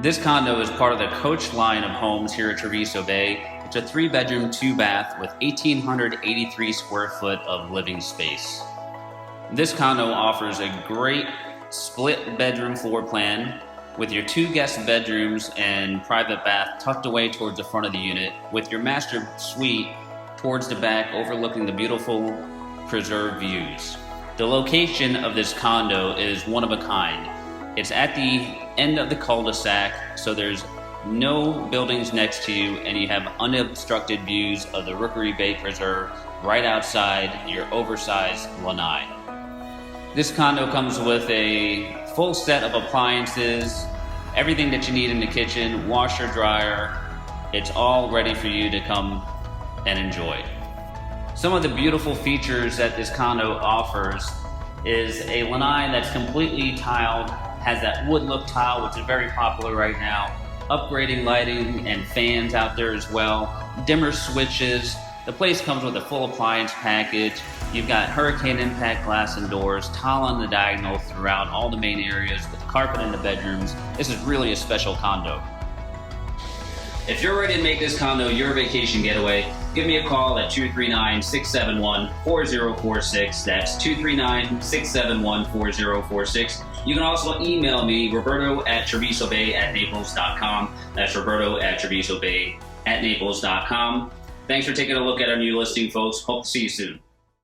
This condo is part of the Coach line of homes here at Treviso Bay. It's a 3-bedroom, 2-bath with 1,883 square foot of living space. This condo offers a great split bedroom floor plan with your 2 guest bedrooms and private bath tucked away towards the front of the unit, with your master suite towards the back overlooking the beautiful preserved views. The location of this condo is one of a kind. It's at the end of the cul-de-sac, so there's no buildings next to you, and you have unobstructed views of the Rookery Bay Preserve right outside your oversized lanai. This condo comes with a full set of appliances, everything that you need in the kitchen, washer, dryer. It's all ready for you to come and enjoy. Some of the beautiful features that this condo offers is a lanai that's completely tiled, has that wood look tile, which is very popular right now. Upgrading lighting and fans out there as well. Dimmer switches. The place comes with a full appliance package. You've got hurricane impact glass and doors, tile on the diagonal throughout all the main areas with carpet in the bedrooms. This is really a special condo. If you're ready to make this condo your vacation getaway, give me a call at 239-671-4046. That's 239-671-4046. You can also email me, Roberto at trevisobay@naples.com. That's Roberto at trevisobay@naples.com. Thanks for taking a look at our new listing, folks. Hope to see you soon.